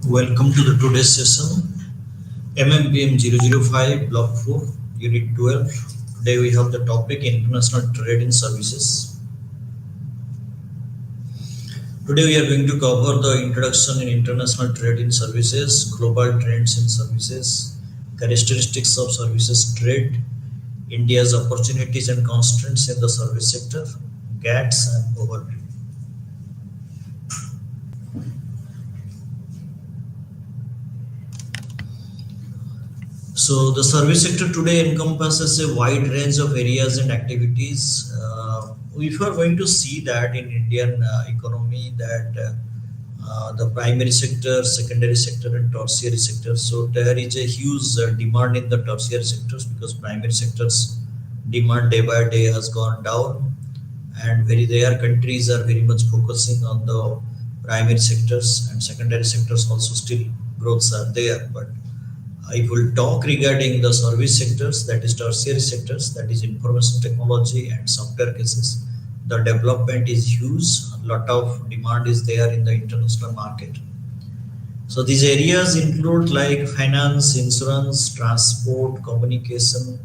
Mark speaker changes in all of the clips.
Speaker 1: Welcome to the today's session. MMPM 005 Block 4 Unit 12. Today we have the topic International Trade in Services. Today we are going to cover the introduction in international trade in services, global trends in services, characteristics of services trade, India's opportunities and constraints in the service sector, GATS and overview. So the service sector today encompasses a wide range of areas and activities. If you are going to see that in Indian economy, that the primary sector, secondary sector, and tertiary sector. So there is a huge demand in the tertiary sectors because primary sectors demand day by day has gone down, and very rare countries are very much focusing on the primary sectors, and secondary sectors also still growths are there, but if we'll talk regarding the service sectors, that is tertiary sectors, that is information technology and software cases, the development is huge. A lot of demand is there in the international market. So these areas include like finance, insurance, transport, communication,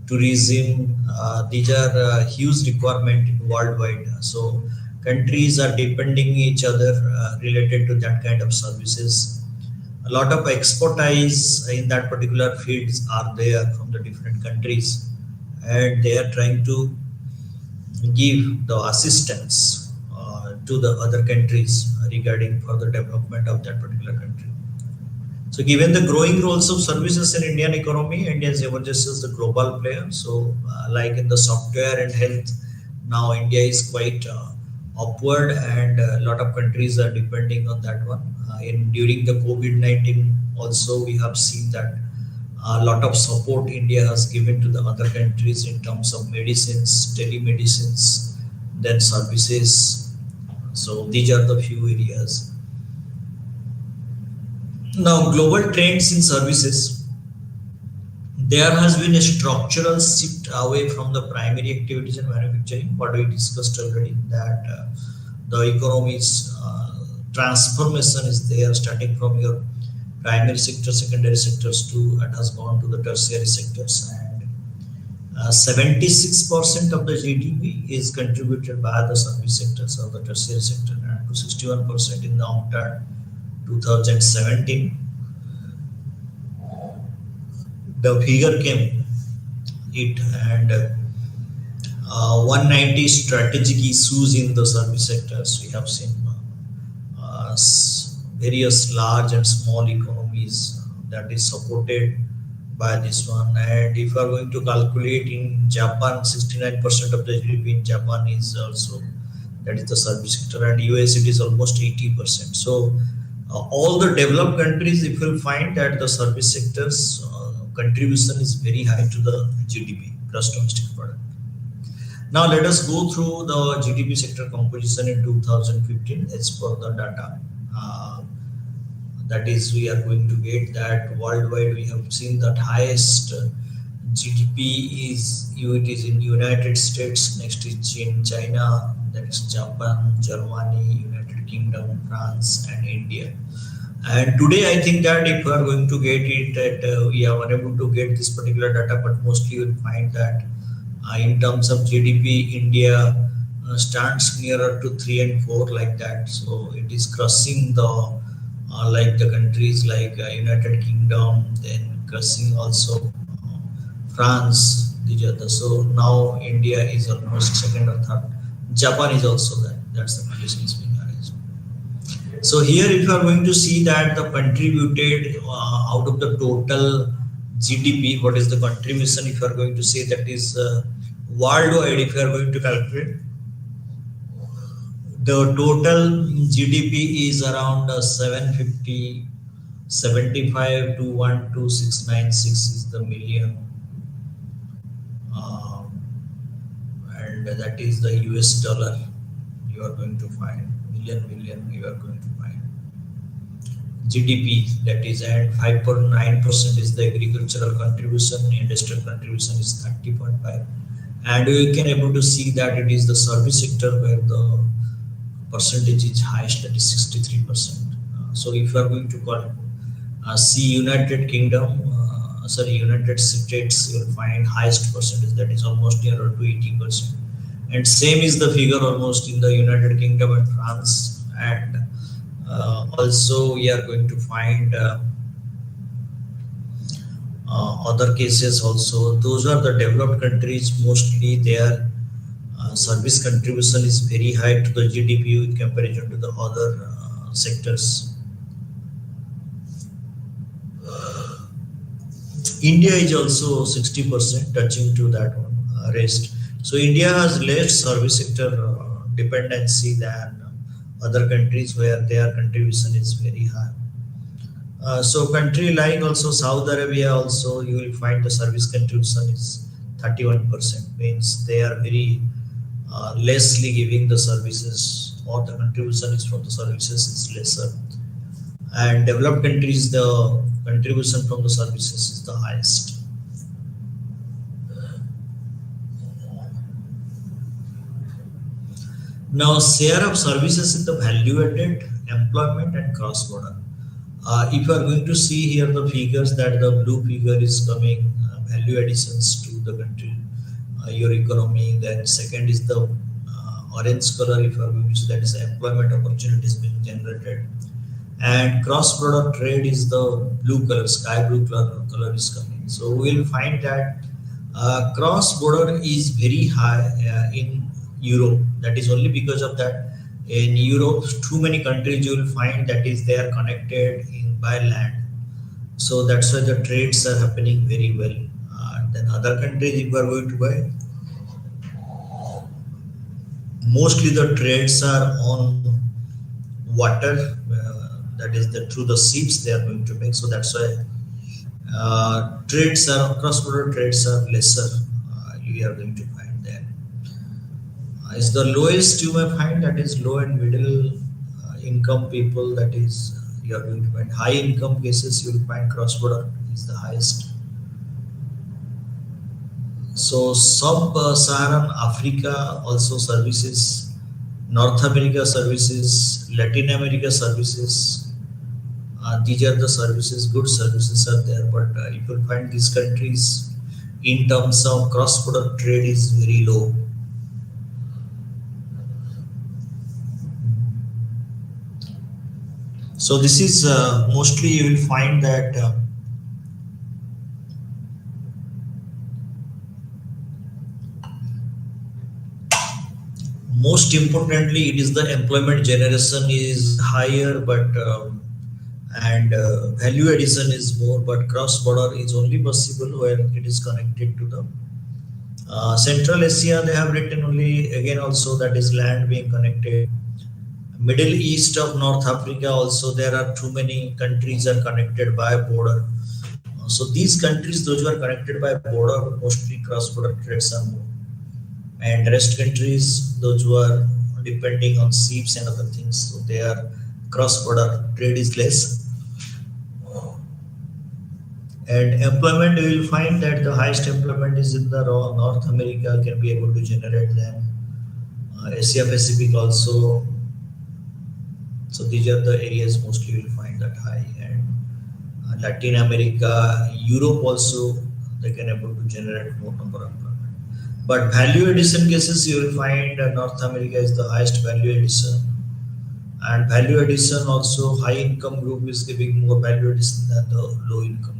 Speaker 1: tourism. These are huge requirement worldwide. So countries are depending each other related to that kind of services. A lot of expertise in that particular fields are there from the different countries, and they are trying to give the assistance to the other countries regarding further development of that particular country. So given the growing roles of services in Indian economy, India emerges as the global player. So like in the software and health, now India is quite upward, and a lot of countries are depending on that one. In during the COVID-19 also we have seen that a lot of support India has given to the other countries in terms of medicines, telemedicines, then services. So these are the few areas. Now, global trends in services. There has been a structural shift away from the primary activities in manufacturing, what we discussed already, that the economy's transformation is there, starting from your primary sector, secondary sectors to it has gone to the tertiary sectors, and 76% of the GDP is contributed by the service sectors or the tertiary sector, and to 61% in the UNCTAD 2017. The figure came it, and 190 strategic issues in the service sectors. We have seen various large and small economies that is supported by this one. And if you are going to calculate in Japan, 69% of the GDP in Japan is also, that is the service sector, and US it is almost 80%. So all the developed countries, if you'll find that the service sectors contribution is very high to the GDP, gross domestic product. Now let us go through the GDP sector composition in 2015 as per the data. That is, we are going to get that worldwide we have seen that highest GDP is it is in United States, next is in China, that is Japan, Germany, United Kingdom, France, and India. And today, I think that if we are going to get it, that we are unable to get this particular data, but mostly you will find that in terms of GDP, India stands nearer to 3 and 4 like that. So it is crossing the like the countries like United Kingdom, then crossing also France. These are the, so now India is almost second or third. Japan is also there. That's the condition is being arranged. So here, if you are going to see that the contributed out of the total GDP, what is the contribution? If you are going to say that is worldwide, if you are going to calculate, the total GDP is around 750, 75 to 12696 is the million, and that is the US dollar. You are going to find million. You are going to find GDP, that is, and 5.9% is the agricultural contribution, industrial contribution is 30.5, and you can able to see that it is the service sector where the percentage is highest, that is 63%. So if you are going to call, see United Kingdom, sorry, United States, you will find highest percentage, that is almost near to 80%. And same is the figure almost in the United Kingdom and France. And also we are going to find other cases also. Those are the developed countries, mostly their service contribution is very high to the GDP in comparison to the other sectors. India is also 60% touching to that one, rest. So India has less service sector dependency than other countries where their contribution is very high. So country like also Saudi Arabia also you will find the service contribution is 31%, means they are very lessly giving the services, or the contribution is from the services is lesser. And developed countries the contribution from the services is the highest. Now share of services in the value added, employment and cross border. If you are going to see here the figures, that the blue figure is coming value additions to the country, your economy. Then second is the orange color, if you are going to see, that is employment opportunities being generated. And cross border trade is the blue color, sky blue color is coming. So we will find that cross border is very high in Europe. That is only because of that in Europe too many countries you will find that is they are connected in by land. So that's why the trades are happening very well. Then other countries, if you are going to buy, mostly the trades are on water, that is the through the ships they are going to make. So that's why trades are cross border trades are lesser. You are going to find that is the lowest you may find, that is low and middle income people, that is you are going to find. High income cases you will find cross border is the highest. So sub-Saharan Africa also services, North America services, Latin America services. These are the services, good services are there. But you will find these countries in terms of cross-border trade is very low. So this is mostly you will find that most importantly it is the employment generation is higher, but and value addition is more, but cross border is only possible when it is connected to the Central Asia. They have written only again also, that is land being connected. Middle East of North Africa also there are too many countries are connected by border. So these countries, those who are connected by border, mostly cross border trades are more. And rest countries, those who are depending on ships and other things, so their cross border trade is less. And employment, you will find that the highest employment is in the North America, can be able to generate them. Asia Pacific also. So these are the areas mostly you will find that high. And Latin America, Europe also, they can able to generate more number of employment. But value addition cases, you will find North America is the highest value addition. And value addition also, high income group is giving more value addition than the low income group.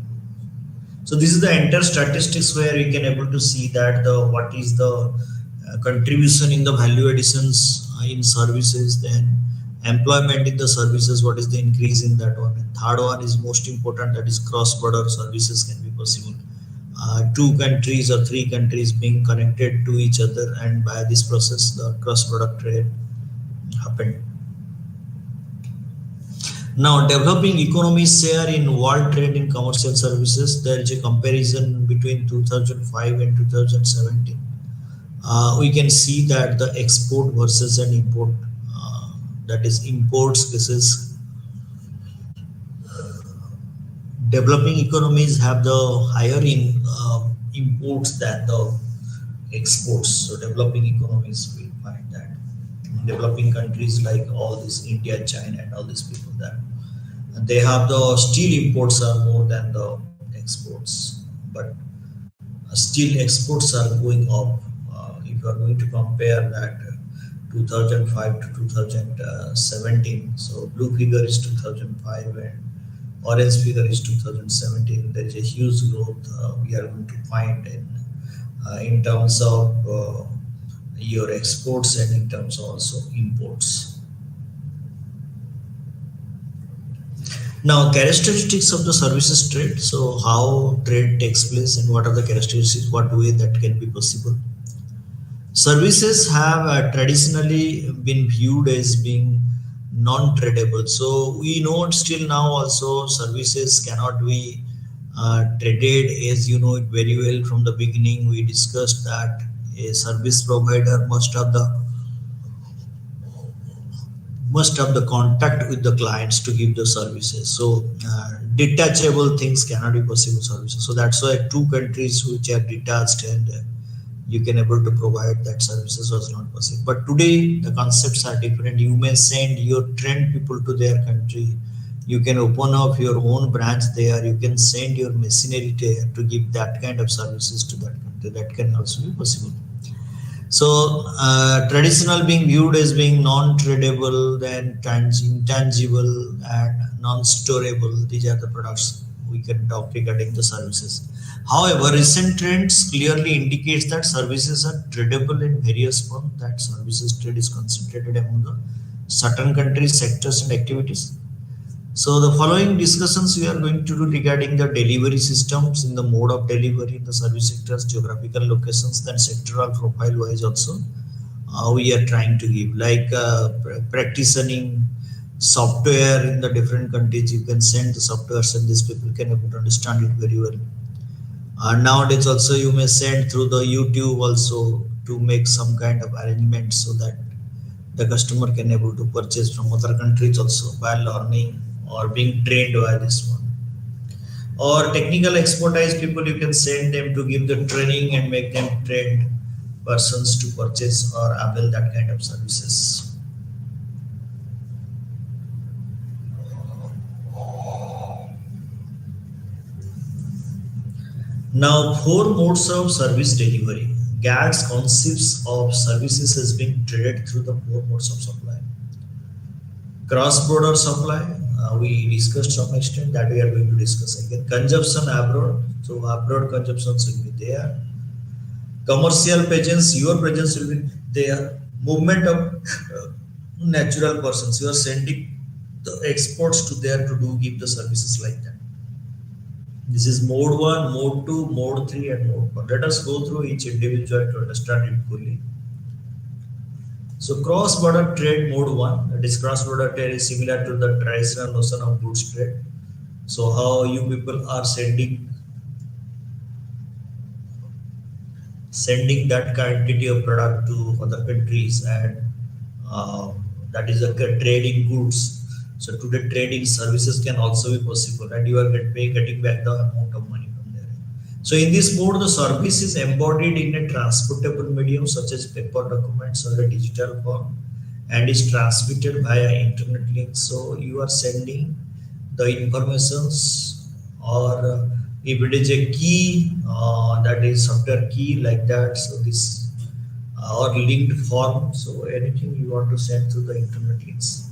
Speaker 1: So this is the entire statistics where you can able to see that the what is the contribution in the value additions in services, then employment in the services, what is the increase in that one. And third one is most important, that is cross border services can be possible. Two countries or three countries being connected to each other, and by this process the cross border trade happened. Now, developing economies share in world trade in commercial services, there is a comparison between 2005 and 2017. We can see that the export versus an import, that is imports cases. Developing economies have the higher imports than the exports. So developing economies will find that developing countries like all this India, China, and all these people that. They have the steel imports are more than the exports, but steel exports are going up. If you are going to compare that 2005 to 2017, so blue figure is 2005 and orange figure is 2017. There is a huge growth we are going to find in terms of your exports and in terms of also imports. Now, characteristics of the services trade. So, how trade takes place and what are the characteristics, what way that can be possible. Services have traditionally been viewed as being non-tradable. So, we know still now also services cannot be traded, as you know it very well from the beginning. We discussed that a service provider must have the contact with the clients to give the services. So detachable things cannot be possible services. So that's why two countries which are detached and you can able to provide that services was not possible. But today the concepts are different. You may send your trained people to their country. You can open up your own branch there. You can send your machinery there to give that kind of services to that country. That can also be possible. So, traditional being viewed as being non-tradable, then intangible, and non-storable. These are the products we can talk regarding the services. However, recent trends clearly indicates that services are tradable in various forms. That services trade is concentrated among the certain countries, sectors, and activities. So the following discussions we are going to do regarding the delivery systems in the mode of delivery in the service sectors, geographical locations, then sectoral profile wise also we are trying to give like practicing software in the different countries. You can send the software and these people can able to understand it very well. Nowadays also you may send through the YouTube also to make some kind of arrangement so that the customer can able to purchase from other countries also by learning or being trained by this one. Or technical expertise people, you can send them to give the training and make them trained persons to purchase or avail that kind of services. Now, four modes of service delivery. GATS concepts of services has been traded through the four modes of supply. Cross-border supply, we discussed some extent that we are going to discuss again. Consumption abroad, so abroad consumptions will be there. Commercial presence, your presence will be there. Movement of natural persons, you are sending the exports to there to do give the services like that. This is mode 1, mode 2, mode 3 and mode 4. Let us go through each individual to understand it fully. So cross-border trade mode 1, that is cross-border trade is similar to the traditional notion of goods trade. So how you people are sending that quantity of product to other countries and uh, that is a trading goods. So today trading services can also be possible and you are getting back the amount of money from there. So in this mode, the service is embodied in a transportable medium such as paper documents or a digital form and is transmitted via internet link. So you are sending the informations or if it is a key that is software key like that. So this or linked form. So anything you want to send through the internet links.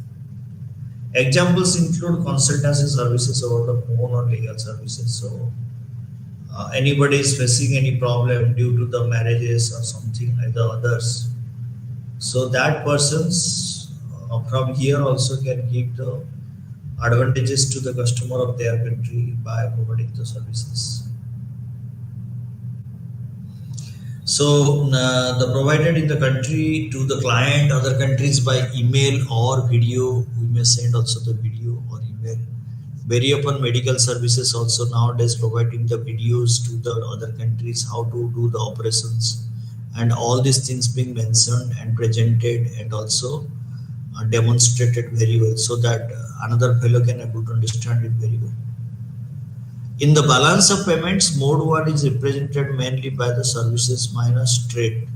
Speaker 1: Examples include consultancy services over the phone or legal services. So anybody is facing any problem due to the marriages or something like the others. So that persons from here also can give the advantages to the customer of their country by providing the services. So the provided in the country to the client, other countries by email or video. We may send also the video or email. Vary upon medical services also nowadays providing the videos to the other countries how to do the operations and all these things being mentioned and presented and also demonstrated very well so that another fellow can able to understand it very well. In the balance of payments, mode 1 is represented mainly by the services minus trade.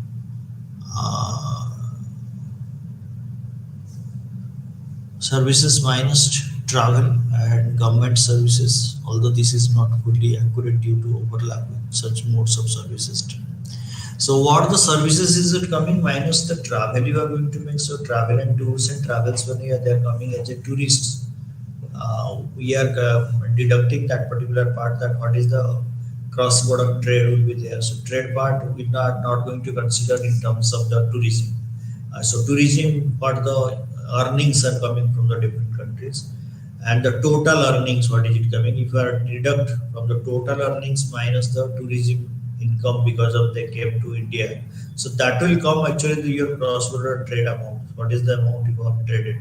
Speaker 1: Services minus travel and government services, although this is not fully accurate due to overlap with such modes of services. So what the services is it coming minus the travel you are going to make? So travel and tours and travels when you are they are coming as a tourist, we are deducting that particular part, that what is the cross border trade will be there. So trade part we are not going to consider in terms of the tourism. So tourism part the earnings are coming from the different countries, and the total earnings what is it coming? If you are deduct from the total earnings minus the tourism income because of they came to India, so that will come actually to your cross border trade amount. What is the amount you have traded?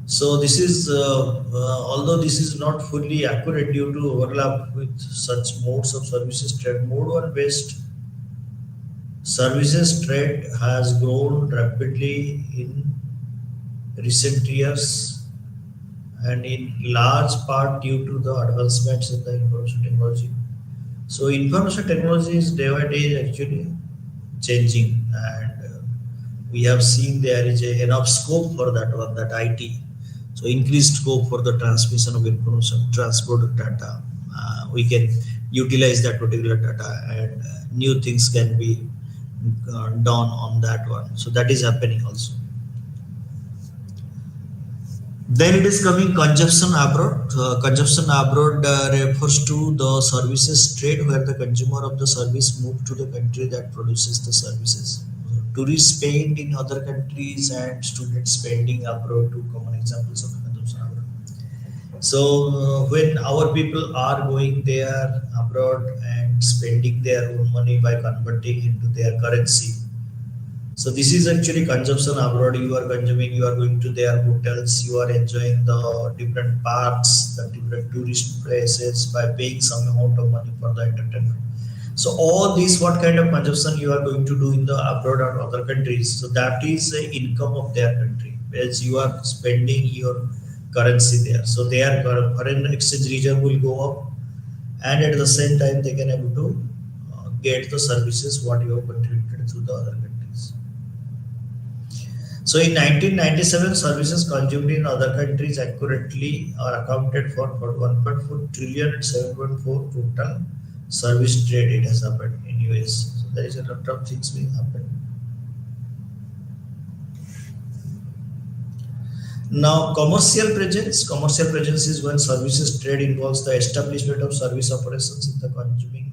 Speaker 1: So this is, although this is not fully accurate due to overlap with such modes of services trade, mode one based services trade has grown rapidly in recent years, and in large part due to the advancements in the information technology. So information technology is day by day actually changing, and we have seen there is enough scope for that one, that IT. So increased scope for the transmission of information, transport of data. We can utilize that particular data, and new things can be done on that one. So that is happening also. Then it is coming consumption abroad. Consumption abroad refers to the services trade where the consumer of the service move to the country that produces the services. Tourists spend in other countries and students spending abroad, two common examples of consumption abroad. So when our people are going there abroad and spending their own money by converting into their currency, so this is actually consumption abroad. You are consuming, you are going to their hotels, you are enjoying the different parks, the different tourist places by paying some amount of money for the entertainment. So all these, what kind of consumption you are going to do in the abroad or other countries. So that is the income of their country, whereas you are spending your currency there. So their foreign exchange reserve will go up, and at the same time they can able to get the services what you have contributed through the other countries. So in 1997, services consumed in other countries accurately are accounted for 1.4 trillion and 7.4 total service trade it has happened in US. So there is a lot of things being happened. Now commercial presence is when services trade involves the establishment of service operations in the consuming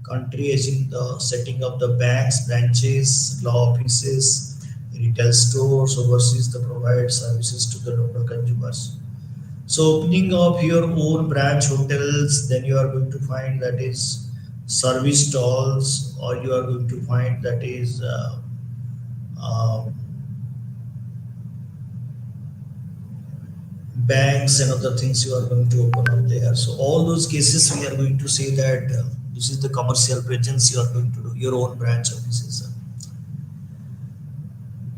Speaker 1: country, as in the setting up the banks, branches, law offices, retail stores overseas to provide services to the local consumers. So opening of your own branch hotels, then you are going to find that is service stalls, or you are going to find that is uh, banks and other things you are going to open up there. So all those cases we are going to say that this is the commercial presence you are going to do, your own branch offices.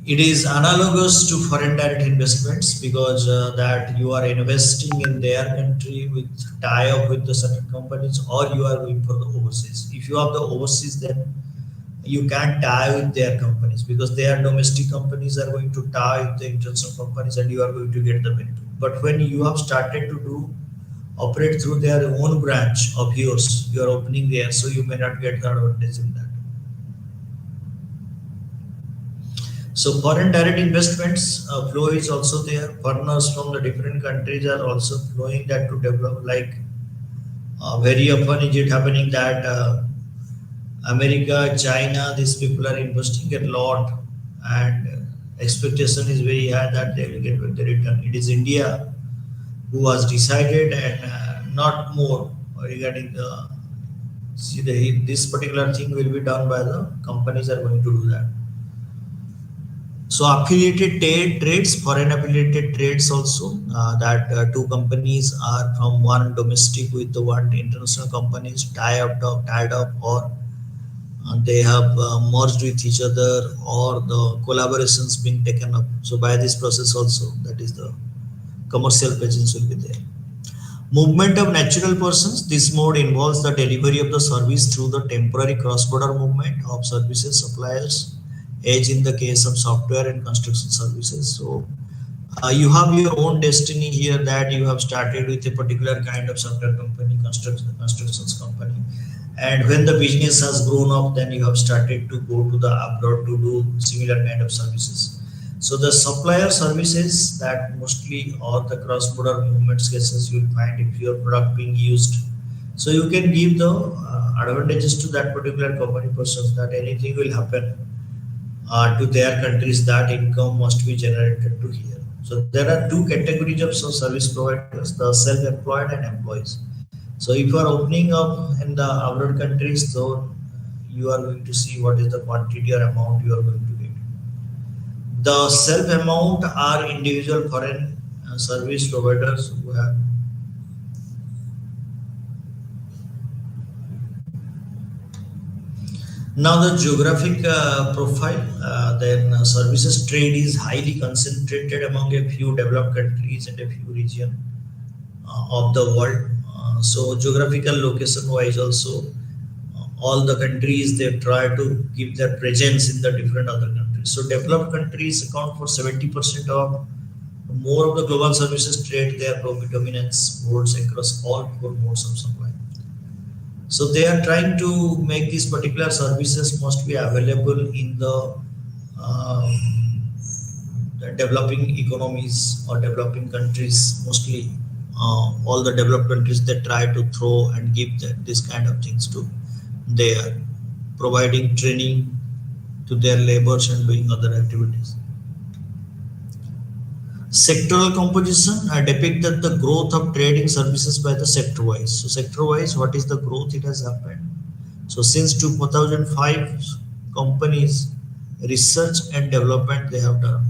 Speaker 1: It is analogous to foreign direct investments because that you are investing in their country with tie up with the certain companies, or you are going for the overseas. If you have the overseas, then you can't tie with their companies because their domestic companies are going to tie with the international companies, and you are going to get the benefit. But when you have started to do operate through their own branch of yours, you are opening there, so you may not get the advantage in that. So foreign direct investments flow is also there. Foreigners from the different countries are also flowing that to develop. Like very often is it happening that America, China, these people are investing a lot, and expectation is very high that they will get the return. It is India who has decided, and not more regarding the see this particular thing will be done by the companies are going to do that. So affiliated trades, foreign affiliated trades also, that two companies are from one domestic with the one international companies tied up, or they have merged with each other, or the collaborations being taken up. So by this process also, that is the commercial presence will be there. Movement of natural persons. This mode involves the delivery of the service through the temporary cross-border movement of services suppliers, as in the case of software and construction services. So You have your own destiny here, that you have started with a particular kind of software company, constructions company, and when the business has grown up, then you have started to go to the abroad to do similar kind of services. So the supplier services, that mostly or the cross border movements cases you will find if your product being used, so you can give the advantages to that particular company persons, that anything will happen to their countries, that income must be generated to here. So there are two categories of service providers: the self-employed and employees. So if you are opening up in the abroad countries, so you are going to see what is the quantity or amount you are going to get. The self amount are individual foreign service providers who have. Now the geographic profile, then services trade is highly concentrated among a few developed countries and a few regions of the world. So geographical location wise also, all the countries they try to give their presence in the different other countries. So developed countries account for 70% of more of the global services trade. Their dominance holds across all four modes of supply. So they are trying to make these particular services must be available in uh, the developing economies or developing countries mostly. All the developed countries they try to throw and give this kind of things to. They are providing training to their laborers and doing other activities. Sectoral composition depicted the growth of trading services by the sector wise. So sector wise, what is the growth it has happened? So since 2005, companies research and development they have done.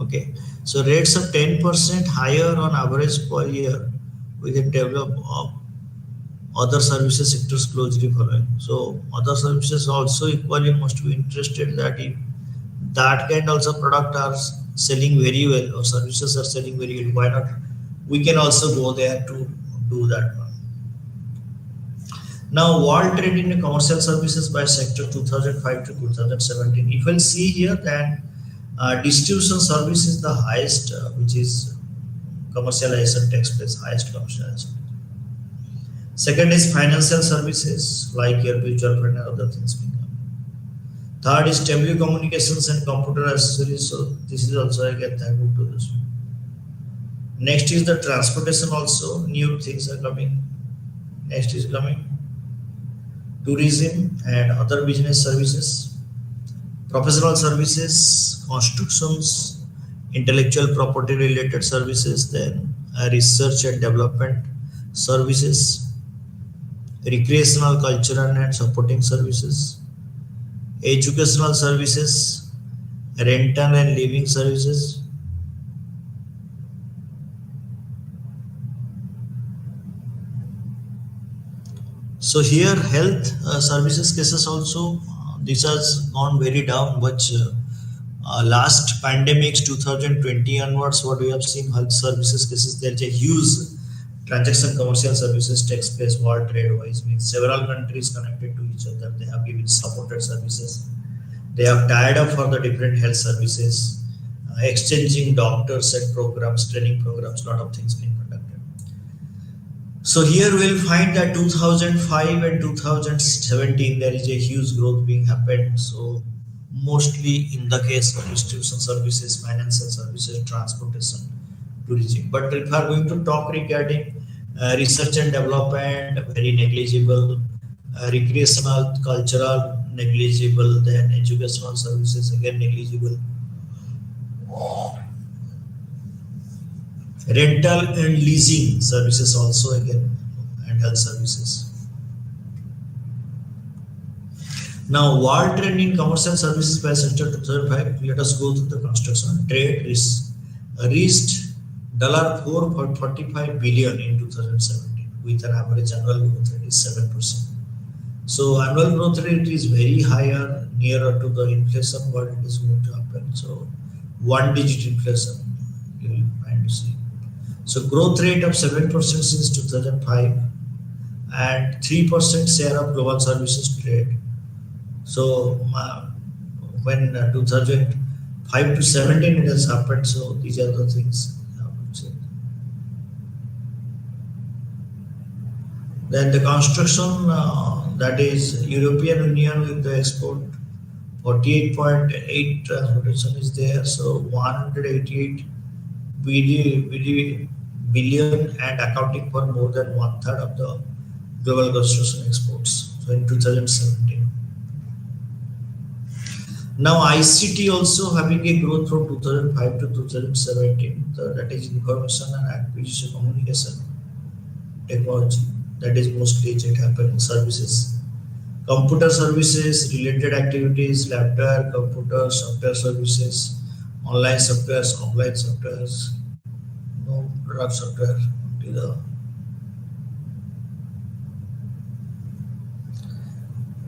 Speaker 1: Okay, so rates of 10% higher on average per year. We can develop other services sectors closely following. So other services also equally must be interested, that if that kind also product are selling very well or services are selling very well, why not we can also go there to do that one. Now world trade in commercial services by sector 2005 to 2017, if we'll see here, then distribution service is the highest, which is commercialization takes place, highest commercialization. Second is financial services like your mutual fund and other things being done. Third is telecommunications and computer accessories. So this is also again thankful to this. Next is the transportation, also new things are coming. Next is coming tourism and other business services, professional services, constructions, intellectual property related services, then research and development services, recreational, cultural and supporting services, educational services, rental and living services. So here health services cases also, this has gone very down, but last pandemics 2020 onwards, what we have seen health services cases, there's a huge transaction commercial services takes place world trade wise, means several countries connected to each other. They have given supported services. They have tied up for the different health services, exchanging doctors and programs, training programs, lot of things being conducted. So here we'll find that 2005 and 2017 there is a huge growth being happened. So mostly in the case of distribution services, financial services, transportation, tourism. But if we are going to talk regarding research and development, very negligible, recreational, cultural, negligible, then educational services again negligible, rental and leasing services also again, and health services. Now, world trend in commercial services by sector 2005. Let us go to the construction trade is reached $445 billion in 2017 with an average annual growth rate is 7%. So annual growth rate is very higher, nearer to the inflation what it is going to happen. So one digit inflation you will find to see. So growth rate of 7% since 2005 and 3% share of global services trade. So when 2000 5 to 17 it has happened. So these are the things I would say. Then the construction, that is European Union with the export 48.8 transportation is there. So 188 billion and accounting for more than one third of the global construction exports. So in 2017. Now ICT also having a growth from 2005 to 2017. So that is information and acquisition communication technology. That is mostly it happening services. Computer services, related activities, laptop, computer, software services, online softwares, offline softwares, no product software. The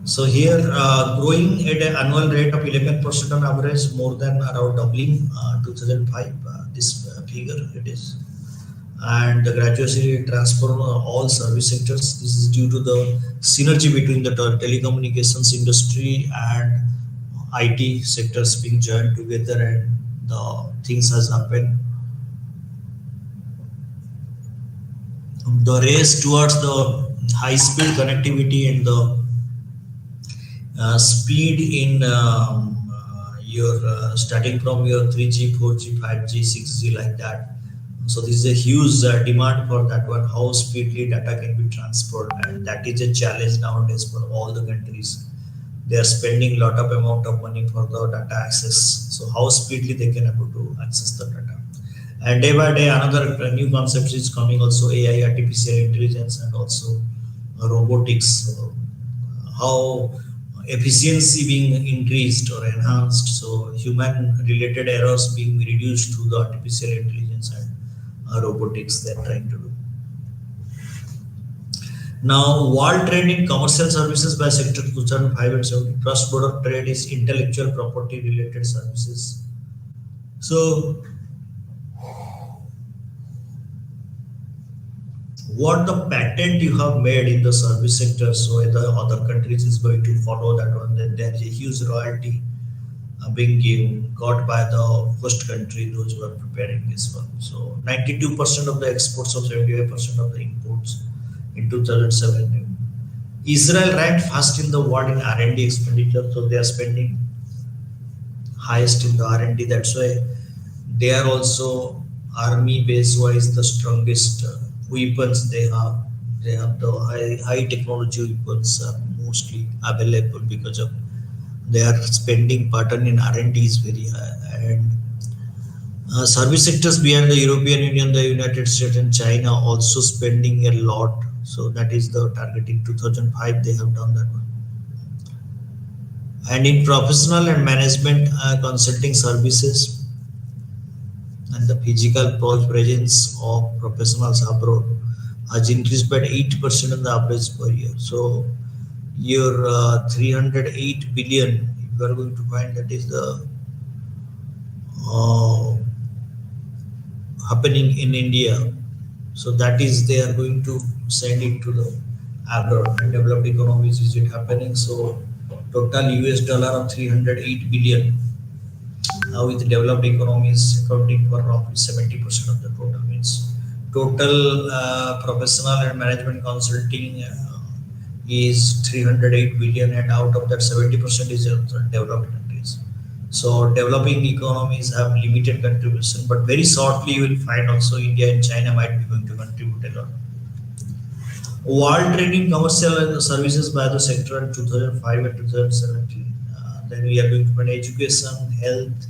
Speaker 1: So here, growing at an annual rate of 11% on average, more than around doubling 2005. This figure it is, and the gradually transform all service sectors. This is due to the synergy between the telecommunications industry and IT sectors being joined together, and the things has happened. The race towards the high speed connectivity and the speed in your starting from your 3G, 4G, 5G, 6G like that. So this is a huge demand for that one. How speedily data can be transferred, and that is a challenge nowadays for all the countries. They are spending lot of amount of money for the data access. So how speedily they can able to access the data. And day by day, another new concept is coming also AI, artificial intelligence, and also robotics. So how efficiency being increased or enhanced, so human related errors being reduced to the artificial intelligence and robotics they're trying to do. Now, world trade in commercial services by sector 2005 and 70. Cross border trade is intellectual property related services. So what the patent you have made in the service sector, so the other countries is going to follow that one, then there is a huge royalty being given, got by the host country, those who are preparing this one. So 92% of the exports of 75% of the imports in 2007. Israel ranked first in the world in R&D expenditure, so they are spending highest in the R&D. That's why they are also army base wise the strongest weapons they have. They have the high technology weapons mostly available because of their spending pattern in R&D is very high. And service sectors beyond the European Union, the United States and China also spending a lot. So that is the target in 2005 they have done that one. And in professional and management consulting services, and the physical presence of professionals abroad has increased by 8% on the average per year. So your 308 billion, if you are going to find, that is the uh, happening in India. So that is they are going to send it to the abroad and developed economies. Is it happening? So total US dollar of 308 billion with developed economies accounting for roughly 70% of the total, means total professional and management consulting is 308 billion, and out of that 70% is developed countries. So developing economies have limited contribution, but very shortly you will find also India and China might be going to contribute a lot. World trading commercial and services by the sector in 2005 and 2017. Then we are going to find education, health,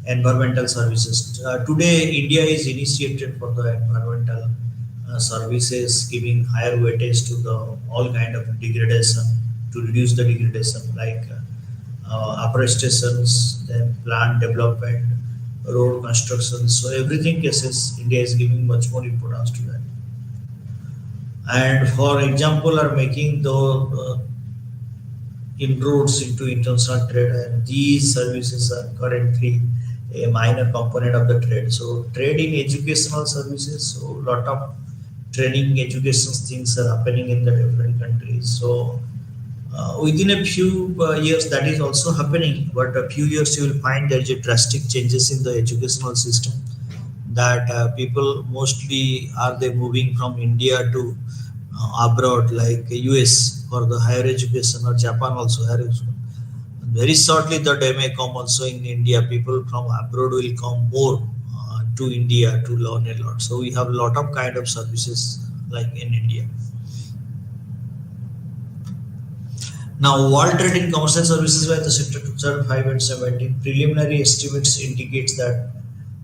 Speaker 1: environmental services. Today, India is initiated for the environmental services, giving higher weightage to the all kind of degradation to reduce the degradation, like afforestations, then plant development, road construction. So everything cases, India is giving much more importance to that. And for example, are making the inroads into international trade, and these services are currently a minor component of the trade. So trade in educational services, so lot of training education things are happening in the different countries. So Within a few years, that is also happening, but a few years you will find there is a drastic changes in the educational system, that people mostly are they moving from India to abroad like US for the higher education, or Japan also higher education. Very shortly the day may come also in India, people from abroad will come more to India to learn a lot. So we have a lot of kind of services like in India. Now, World Trade in Commercial Services by the sector 2005 and 17 preliminary estimates indicates that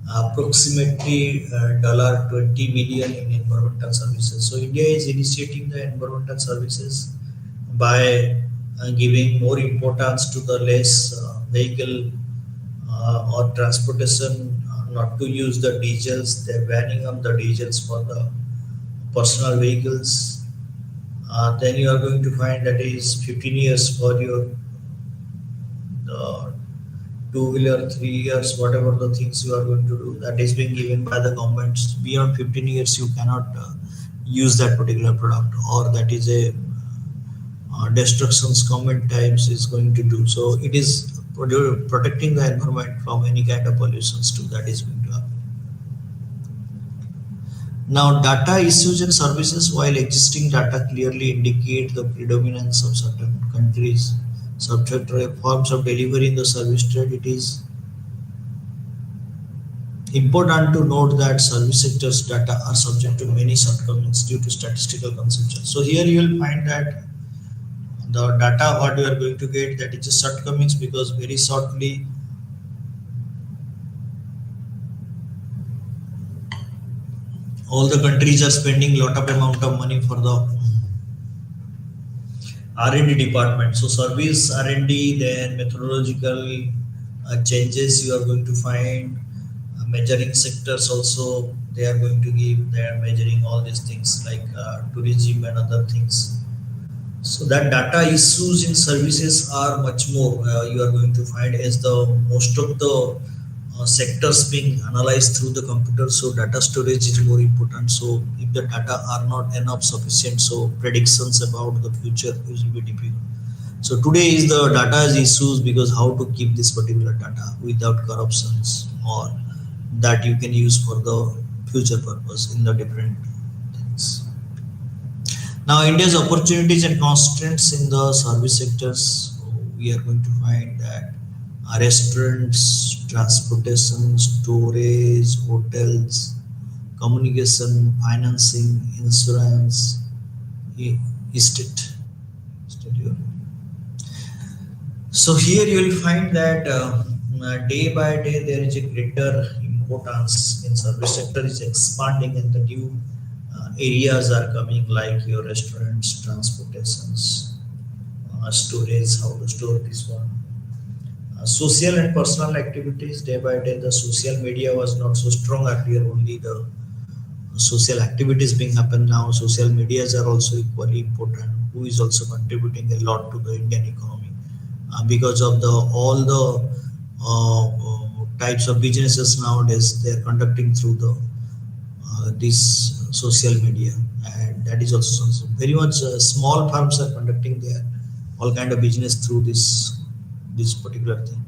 Speaker 1: approximately dollar 20 billion in environmental services. So India is initiating the environmental services by giving more importance to the less vehicle or transportation, not to use the diesels. They're banning on the diesels for the personal vehicles. Then you are going to find that is 15 years for your uh, two-wheeler, 3 years, whatever the things you are going to do, that is being given by the government. Beyond 15 years, you cannot use that particular product, or that is a destructions government times is going to do. So it is protecting the environment from any kind of pollutions too, that is going to happen. Now, data issues and services, while existing data clearly indicate the predominance of certain countries, subject to forms of delivery in the service trade, it is important to note that service sector's data are subject to many shortcomings due to statistical consumption. So here you will find that the data what you are going to get, that is a shortcomings, because very shortly all the countries are spending lot of amount of money for the R&D department. So service R&D, then methodological changes you are going to find. Measuring sectors also they are going to give. They are measuring all these things like tourism and other things. So that data issues in services are much more. You are going to find as the most of the sectors being analyzed through the computer. So data storage is more important. So if the data are not enough sufficient, so predictions about the future will be difficult. So today is the data is issues, because how to keep this particular data without corruptions, or that you can use for the future purpose in the different things. Now, India's opportunities and constraints in the service sectors, we are going to find that restaurants, transportation, storage, hotels, communication, financing, insurance, estate. So here you will find that day by day there is a greater importance in service sector is expanding, and the new areas are coming like your restaurants, transportations, storage, how to store this one. Social and personal activities, day by day the social media was not so strong earlier, only the social activities being happen now. Social medias are also equally important, who is also contributing a lot to the Indian economy because of the all the types of businesses nowadays they are conducting through the this social media, and that is also very much small firms are conducting their all kind of business through this particular thing.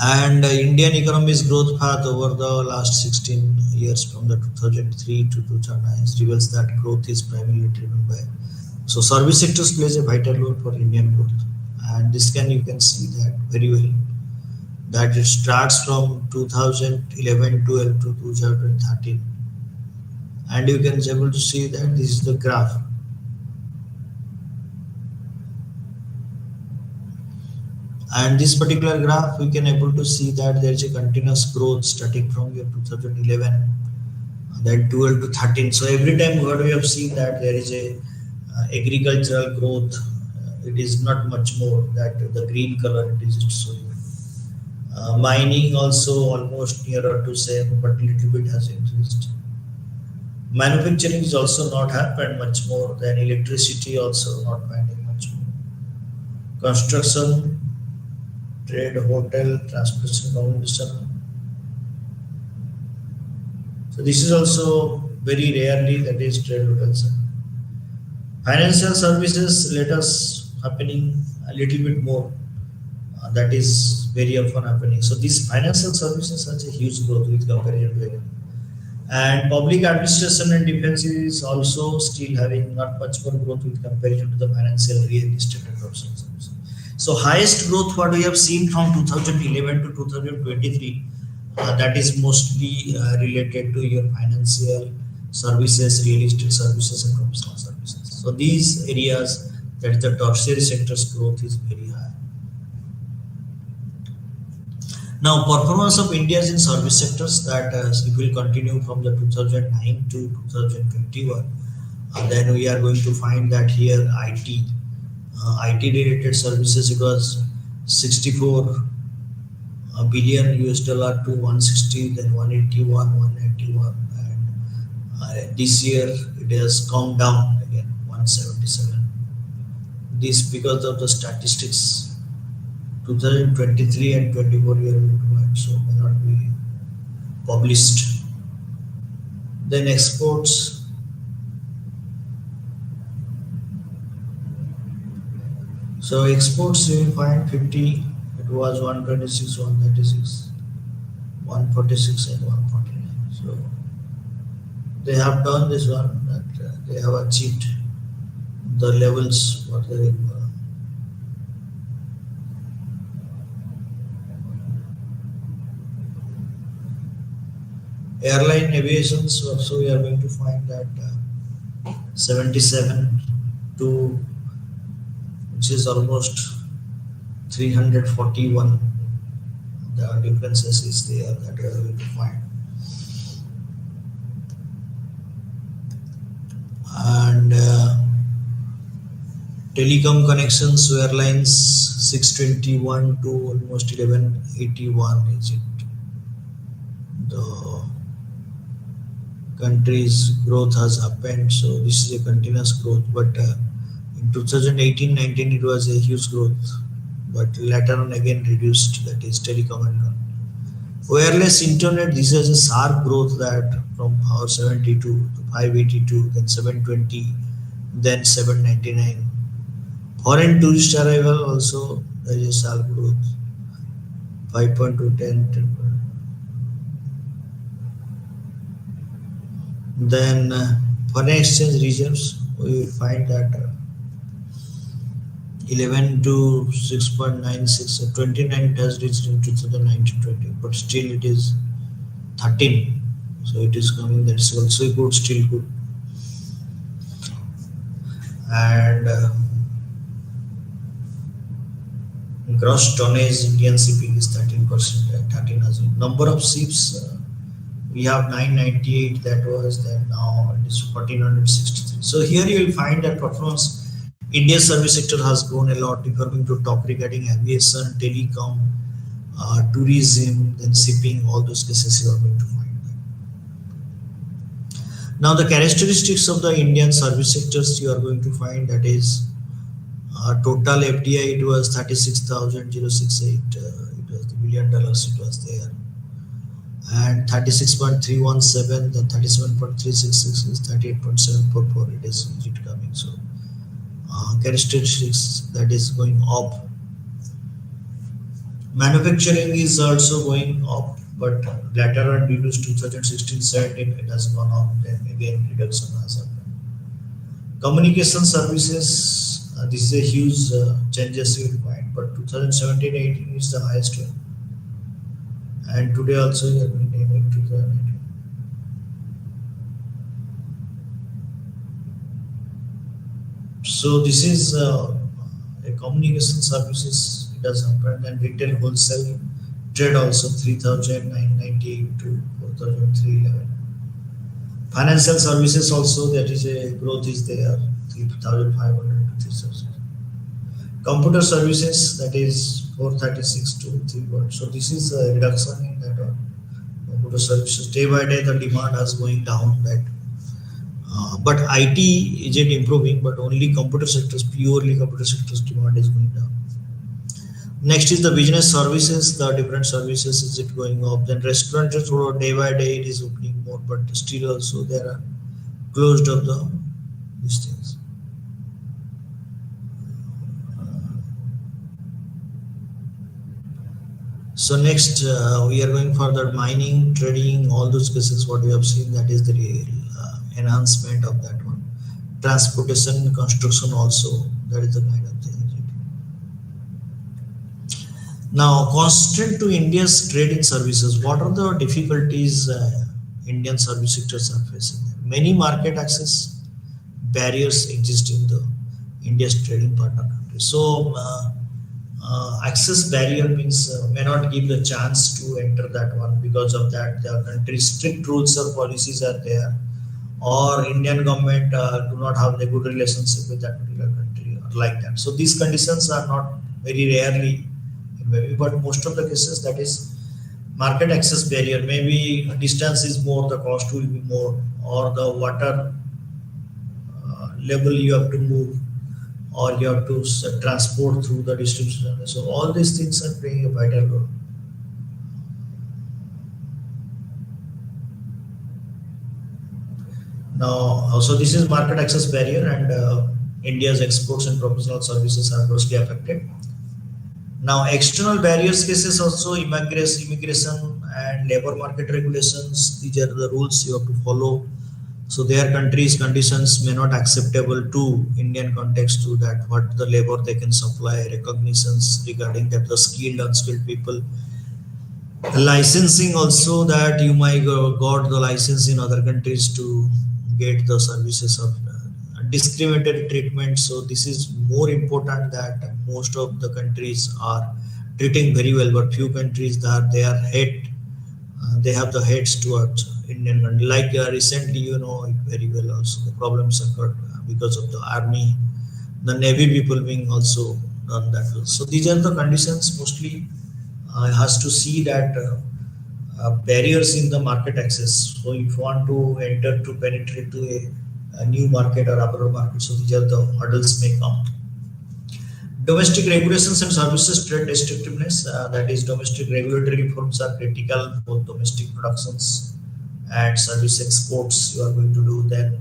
Speaker 1: And Indian economy's growth path over the last 16 years from the 2003 to 2009 reveals that growth is primarily driven by, so service sectors plays a vital role for Indian growth, and this can you can see that very well, that it starts from 2011-12 to 2013, and you can able to see that this is the graph. And this particular graph, we can able to see that there is a continuous growth starting from year 2011, then 12 to 13. So every time what we have seen that there is a agricultural growth, it is not much more that the green color it is showing. Mining also almost nearer to same, but little bit has increased. Manufacturing is also not happened much more than electricity also not finding much more. Construction, trade, hotel, transportation, communication. So this is also very rarely that is trade hotels. Financial services let us happening a little bit more. That is very often happening. So these financial services has a huge growth with comparison to economy. And public administration and defense is also still having not much more growth with comparison to the financial real estate and professional services. So highest growth what we have seen from 2011 to 2023, that is mostly related to your financial services, real estate services, and professional services. So these areas, that is the tertiary sector's growth is very high. Now, performance of India's in service sectors, that it will continue from the 2009 to 2021. Then we are going to find that here IT related services, it was 64 billion US dollar to 160, then 181, 191, and this year it has come down again 177. This because of the statistics 2023 and 24 year movement, so may not be published. Then exports. So exports you will find 50, it was 126, 136, 146 and 149. So they have done this one, that they have achieved the levels what they require. Airline aviations also we are going to find that 77 to, which is almost 341. The differences is there that we are going to find. And telecom connections, airlines 621 to almost 1181 is it. The country's growth has happened, so this is a continuous growth. But in 2018-19 it was a huge growth, but later on again reduced. That is telecom and all. Wireless internet, this is a sharp growth, that from our 72 to 582, then 720, then 799. Foreign tourist arrival also there is a sharp growth, 5.2, 10. Then foreign exchange reserves, we will find that 11 to 6.96, 29 it has reached in 2019-20, but still it is 13. So it is coming, that's also good, still good. And gross tonnage Indian shipping is 13%, 13 as well. Number of ships, we have 998, that was then, now it is 1463. So here you will find that performance Indian service sector has grown a lot. If you are going to talk regarding aviation, telecom, tourism, then shipping, all those cases you are going to find that. Now the characteristics of the Indian service sectors you are going to find, that is total FDI, it was 36,068, it was the $1 billion it was there. And 36.317, then 37.366 is 38.744, it is coming. So characteristics, that is going up. Manufacturing is also going up, but later on due to 2016-17 it has gone up, then again reduction has happened. Communication services, this is a huge changes you will find, but 2017-18 is the highest one. And today also we are maintaining 2018. So this is a communication services, it has happened, and retail wholesale trade also 3,998 to 4,311. Financial services also, that is a growth is there, 3,500 to 3,000. Computer services, that is 436 to 31. So this is a reduction in that one. Computer services, day by day the demand is going down, that but IT is it improving, but only computer sectors, purely computer sectors demand is going down. Next is the business services, the different services is it going up. Then restaurants, day by day it is opening more, but still also there are closed of the these things. So next, we are going for the mining, trading, all those cases. What we have seen, that is the real enhancement of that one. Transportation, construction also, that is the kind of thing. Now, constant to India's trade in services. What are the difficulties Indian service sectors are facing? Many market access barriers exist in the India's trading partner countries. So, access barrier means may not give the chance to enter that one. Because of that, the country's strict rules or policies are there, or Indian government do not have the good relationship with that particular country or like that. So these conditions are not very rarely, maybe, but most of the cases, that is market access barrier. Maybe distance is more, the cost will be more, or the water level you have to move, or you have to transport through the distribution. So all these things are playing a vital role. Now, so this is market access barrier, and India's exports and professional services are closely affected. Now, external barriers cases also, immigration and labor market regulations. These are the rules you have to follow. So their countries' conditions may not acceptable to Indian context, to that what the labor they can supply, recognitions regarding that the skilled, unskilled people. The licensing also, that you might got the license in other countries to get the services of discriminatory treatment. So this is more important, that most of the countries are treating very well, but few countries that they are hate, they have the hates towards Indian country. Like recently, you know it very well. Also, the problems occurred because of the army, the navy people being also done that. So these are the conditions mostly. Has to see that barriers in the market access. So if you want to enter to penetrate to a new market or abroad market, so these are the hurdles may come. Domestic regulations and services trade restrictiveness, that is domestic regulatory reforms are critical for domestic productions and service exports you are going to do. Then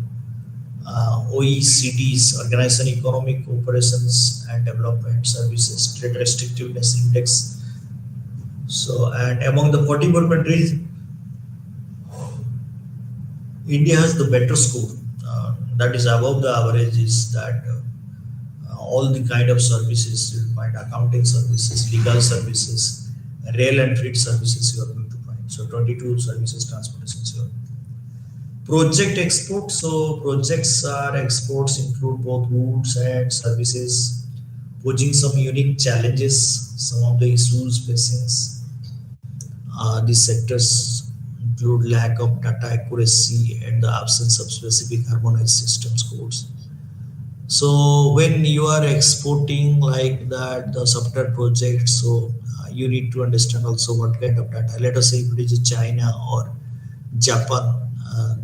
Speaker 1: OECD's Organization Economic Cooperations and Development Services Trade Restrictiveness Index. So, and among the 44 countries, India has the better score. That is above the average. Is that all the kind of services you find, accounting services, legal services, rail and freight services you are going to find. So 22 services, transportation. So project export. So projects are exports include both goods and services, posing some unique challenges. Some of the issues facing these sectors include lack of data accuracy and the absence of specific harmonized systems codes. So when you are exporting like that the software project, so you need to understand also what kind of data. Let us say if it is China or Japan,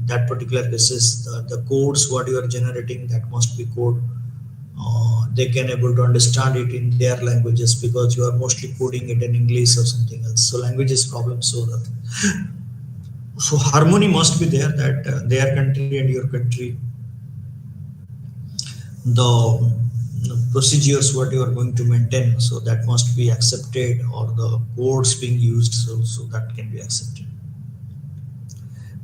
Speaker 1: that particular cases, the codes what you are generating, that must be code. They can able to understand it in their languages, because you are mostly coding it in English or something else. So language is problem. So that, so harmony must be there, that their country and your country, the procedures what you are going to maintain, so that must be accepted, or the codes being used, so that can be accepted.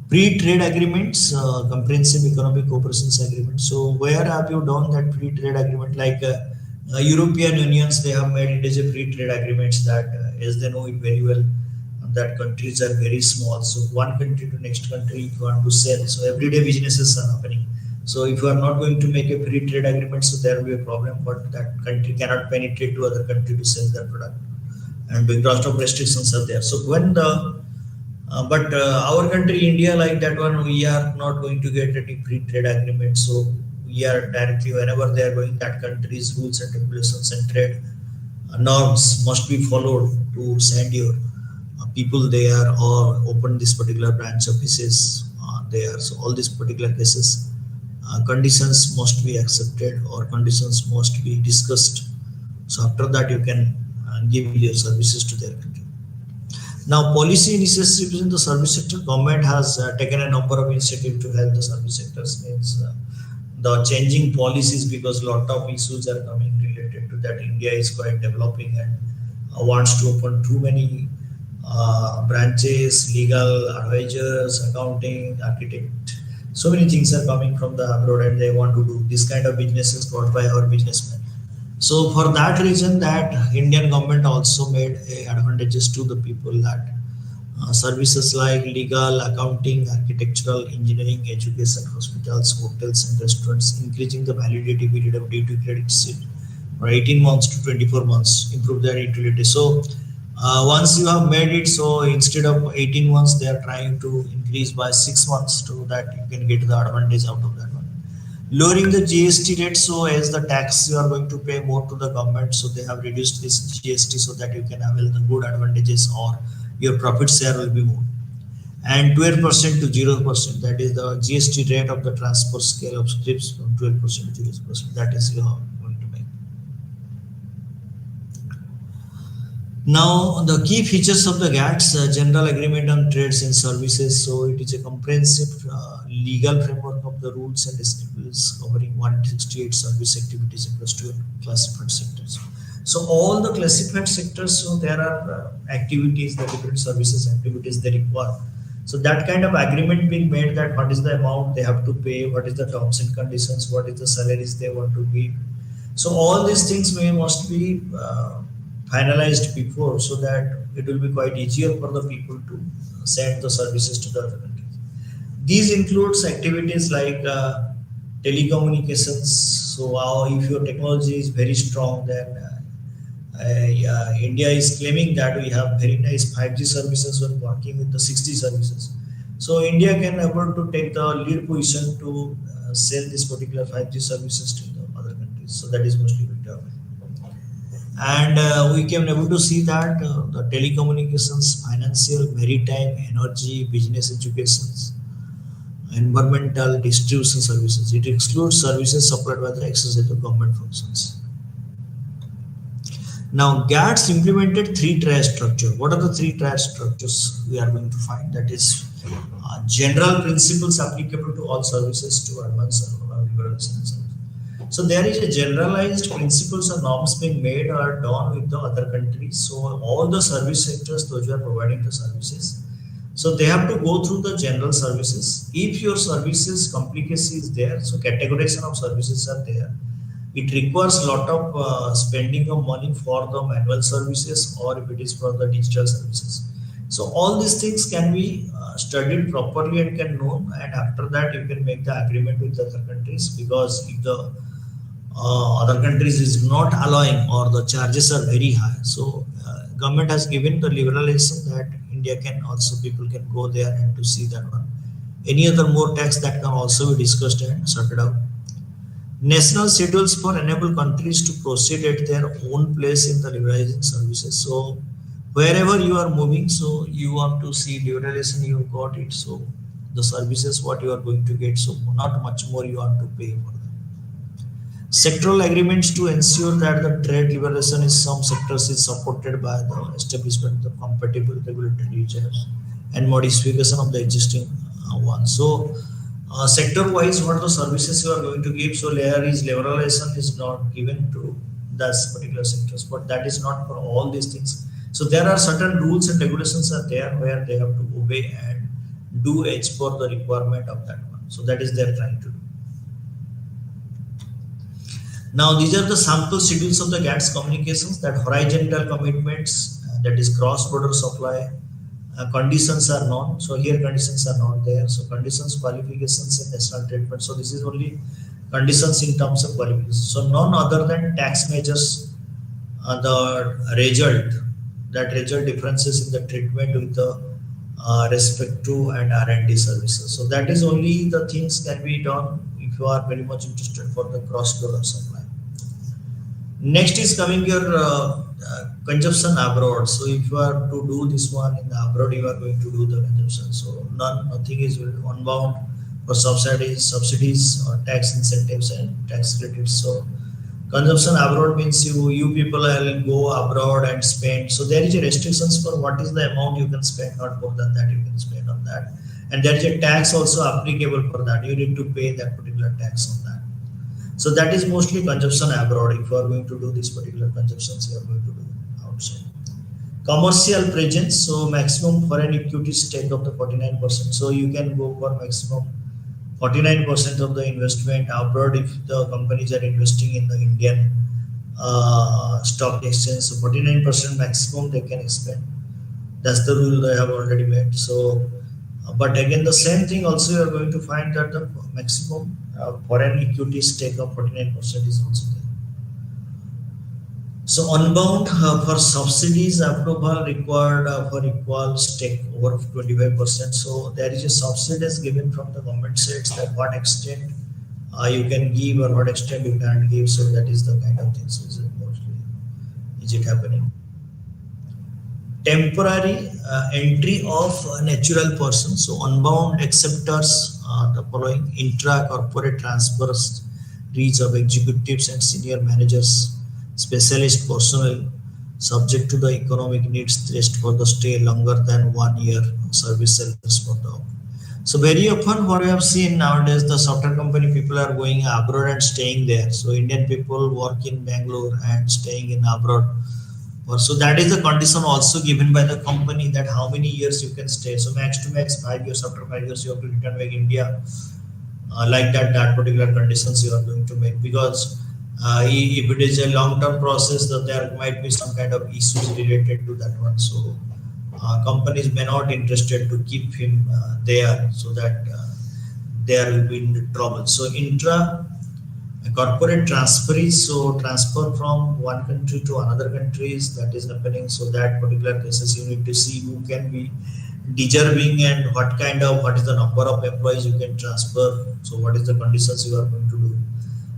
Speaker 1: Pre-trade agreements, comprehensive economic cooperations agreement. So where have you done that pre-trade agreement? Like European unions, they have made it as a pre-trade agreements, that as they know it very well, that countries are very small. So one country to next country, if you want to sell, so everyday businesses are happening. So if you are not going to make a free trade agreement, so there will be a problem. But that country cannot penetrate to other country to sell their product, and because of restrictions are there. So when the but our country, India, like that one, we are not going to get any free trade agreement. So we are directly, whenever they are going, that country's rules and regulations and trade norms must be followed to send your people there or open this particular branch offices there. So all these particular cases, conditions must be accepted or conditions must be discussed. So after that, you can give your services to their country. Now, policy initiatives in the service sector, government has taken a number of initiatives to help the service sectors. Means the changing policies, because lot of issues are coming related to that. India is quite developing, and wants to open too many branches, legal advisors, accounting, architect. So many things are coming from the abroad, and they want to do this kind of businesses brought by our businessmen. So for that reason, that Indian government also made a advantages to the people, that services like legal, accounting, architectural, engineering, education, hospitals, hotels, and restaurants, increasing the validity period of due to credit sheet from 18 months to 24 months, improve their utility. So once you have made it, so instead of 18 months, they are trying to increase by 6 months, so that you can get the advantage out of that one. Lowering the GST rate, so as the tax you are going to pay more to the government, so they have reduced this GST so that you can avail the good advantages, or your profit share will be more. And 12% to 0%, that is the GST rate of the transport scale of scripts, from 12% to 0%, that is you are going to make. Now, the key features of the GATS, General Agreement on Trades and Services. So, it is a comprehensive legal framework of the rules and descriptions covering 168 service activities across 12 classified sectors. So, all the classified sectors, so there are activities, the different services activities they require. So, that kind of agreement being made, that what is the amount they have to pay, what is the terms and conditions, what is the salaries they want to give. So, all these things may must be finalized before, so that it will be quite easier for the people to send the services to the other countries. These includes activities like telecommunications. So if your technology is very strong, then India is claiming that we have very nice 5G services when working with the 6G services. So India can able to take the lead position to sell this particular 5G services to the other countries. So that is mostly better. And we can able to see that the telecommunications, financial, maritime, energy, business, education, environmental, distribution services. It excludes services supplied by the exercise government functions. Now, GATS implemented three-tier structure. What are the three-tier structures we are going to find? That is general principles applicable to all services to advance liberalization services. So there is a generalized principles or norms being made or done with the other countries. So all the service sectors, those who are providing the services, so they have to go through the general services. If your services complicacy is there, so categorization of services are there. It requires a lot of spending of money for the manual services, or if it is for the digital services. So all these things can be studied properly and can know, and after that you can make the agreement with the other countries, because if the other countries is not allowing or the charges are very high, so government has given the liberalization that India can also, people can go there and to see that one. Any other more tax that can also be discussed and sorted out. National schedules for enable countries to proceed at their own place in the liberalizing services. So wherever you are moving, so you have to see liberalization, you got it. So the services what you are going to get, so not much more you have to pay for them. Sectoral agreements to ensure that the trade liberalization in some sectors is supported by the establishment of compatible regulatory regions and modification of the existing ones. So sector wise, what the services you are going to give, so layer is liberalization is not given to those particular sectors, but that is not for all these things. So there are certain rules and regulations are there where they have to obey and do as per the requirement of that one. So that is they are trying to do. Now these are the sample schedules of the GATS communications, that horizontal commitments, that is cross-border supply, conditions are known. So here conditions are not there. So conditions, qualifications, and national treatment. So this is only conditions in terms of qualifications. So none other than tax measures, the result, that result differences in the treatment with the respect to and R&D services. So that is only the things can be done if you are very much interested for the cross-border supply. Next is coming your consumption abroad. So if you are to do this one in the abroad, you are going to do the consumption. So nothing is unbound for subsidies or tax incentives and tax credits. So consumption abroad means you people will go abroad and spend. So there is a restrictions for what is the amount you can spend, not more than that you can spend on that. And there is a tax also applicable for that. You need to pay that particular tax on that. So that is mostly consumption abroad. If you are going to do this particular consumptions, you are going to do outside. Commercial presence, so maximum foreign equity stake of the 49%. So you can go for maximum 49% of the investment abroad if the companies are investing in the Indian stock exchange. So 49% maximum they can expand. That's the rule they have already made. So, but again, the same thing also you are going to find that the maximum foreign equity stake of 49% is also there. So unbound for subsidies approval required for equal stake over 25%. So there is a subsidies given from the government says that what extent you can give or what extent you can't give. So that is the kind of things is it mostly is it happening. Temporary entry of natural persons. So unbound acceptors the following intra-corporate transfers reach of executives and senior managers, specialist personnel subject to the economic needs threshold for the stay longer than 1 year service sellers for the. So very often what we have seen nowadays, the software company people are going abroad and staying there. So Indian people work in Bangalore and staying in abroad. So that is the condition also given by the company that how many years you can stay. So max to max 5 years. After 5 years, you have to return back India. Like that, that particular conditions you are going to make because if it is a long-term process, that there might be some kind of issues related to that one. So companies may not interested to keep him there, so that there will be in trouble. So intra corporate transferees, so transfer from one country to another countries that is happening. So that particular cases you need to see who can be deserving and what is the number of employees you can transfer. So what is the conditions you are going to do.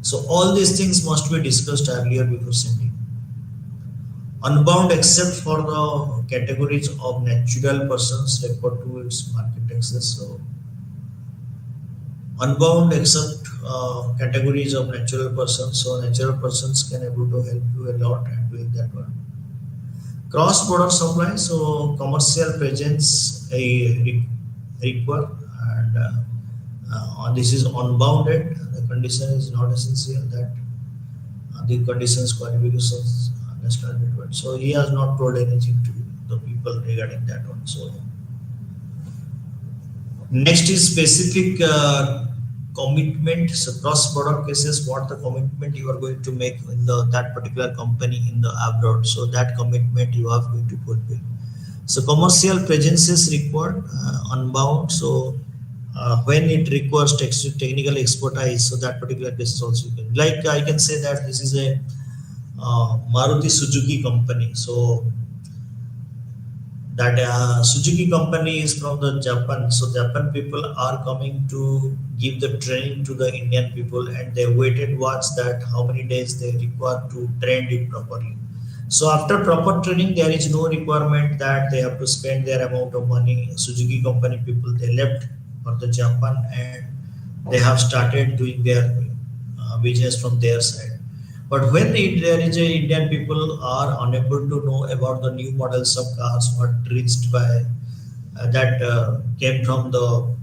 Speaker 1: So all these things must be discussed earlier before sending. Unbound except for the categories of natural persons referred to its market access. So unbound except categories of natural persons. So natural persons can able to help you a lot and doing that one. Cross-border supply. So commercial presence require and this is unbounded. The condition is not essential that the conditions qualifications understand it well. So he has not told anything to the people regarding that one. So next is specific commitment. So cross-border cases, what the commitment you are going to make in the that particular company in the abroad. So that commitment you are going to fulfill. So commercial presence is required, unbound. So when it requires technical expertise, so that particular case is also like I can say that this is a Maruti Suzuki company. So that Suzuki company is from the Japan. So Japan people are coming to give the training to the Indian people, and they waited watch that how many days they require to train it properly. So after proper training, there is no requirement that they have to spend their amount of money. Suzuki company people they left for the Japan and they have started doing their business from their side. But when there is a Indian people are unable to know about the new models of cars what reached by that came from the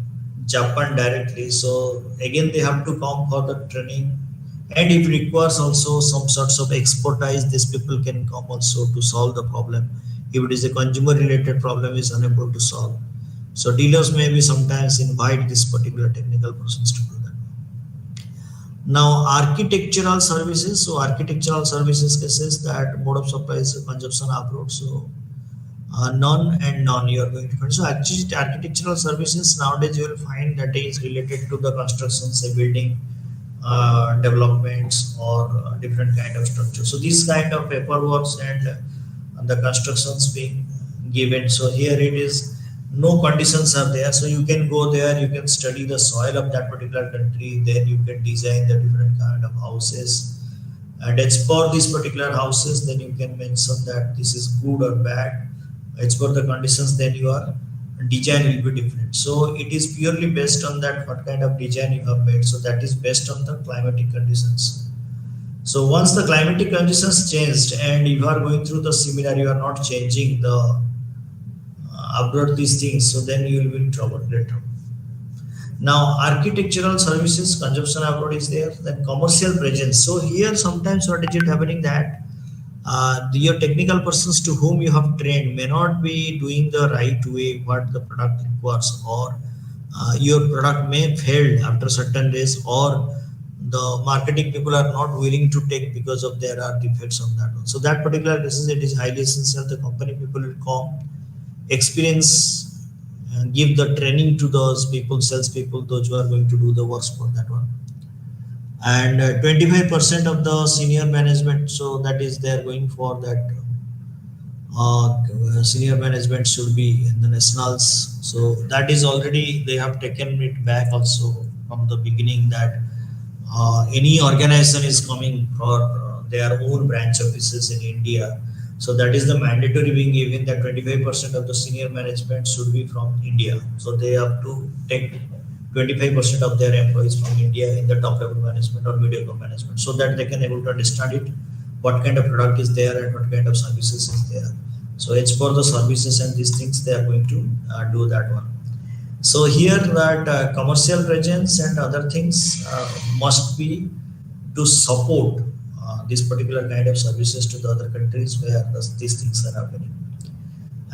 Speaker 1: Japan directly. So again they have to come for the training, and it requires also some sorts of expertise. These people can come also to solve the problem. If it is a consumer related problem is unable to solve. So dealers may be sometimes invite this particular technical persons to do that. Now architectural services. So architectural services cases that mode of supply is consumption abroad. So none and none you are going to find. So actually architectural services nowadays you will find that is related to the construction, say building developments or different kind of structure. So these kind of paperwork and the constructions being given. So here it is no conditions are there. So you can go there, you can study the soil of that particular country, then you can design the different kind of houses. And it's for these particular houses, then you can mention that this is good or bad. It's for the conditions, then your design will be different. So it is purely based on that what kind of design you have made. So that is based on the climatic conditions. So once the climatic conditions changed and you are going through the seminar, you are not changing the abroad these things, so then you will be in trouble later. Now architectural services consumption abroad is there, then commercial presence. So here sometimes what is it happening that your technical persons to whom you have trained may not be doing the right way what the product requires, or your product may fail after certain days, or the marketing people are not willing to take because of there are defects on that one. So that particular cases it is highly essential the company people will come experience and give the training to those people, sales people, those who are going to do the works for that one. And 25% of the senior management, so that is they are going for that senior management should be in the nationals. So that is already they have taken it back also from the beginning that any organization is coming for their own branch offices in India. So that is the mandatory being given that 25% of the senior management should be from India. So they have to take 25% of their employees from India in the top level management or mid level management, so that they can able to understand it, what kind of product is there and what kind of services is there. So it's for the services and these things they are going to do that one. So here that commercial presence and other things must be to support this particular kind of services to the other countries where these things are happening.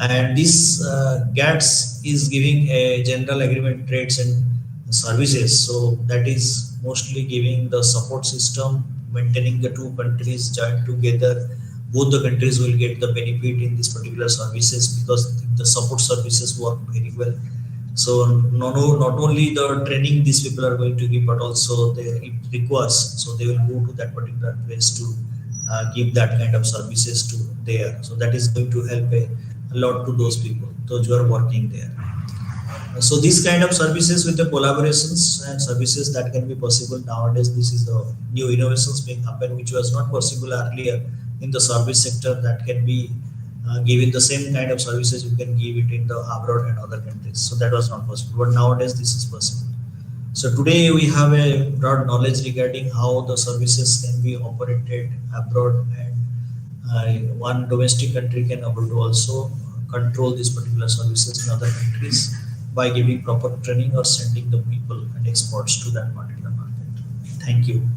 Speaker 1: And this GATS is giving a general agreement trades and services. So that is mostly giving the support system, maintaining the two countries joined together. Both the countries will get the benefit in these particular services because the support services work very well. So not only the training these people are going to give, but also it requires. So they will go to that particular place to give that kind of services to there. So that is going to help a lot to those people, those who are working there. So these kind of services with the collaborations and services that can be possible nowadays. This is the new innovations being happen, which was not possible earlier in the service sector. That can be given the same kind of services you can give it in the abroad and other countries. So that was not possible, but nowadays this is possible. So today we have a broad knowledge regarding how the services can be operated abroad, and one domestic country can able to also control these particular services in other countries by giving proper training or sending the people and experts to that particular market. Thank you.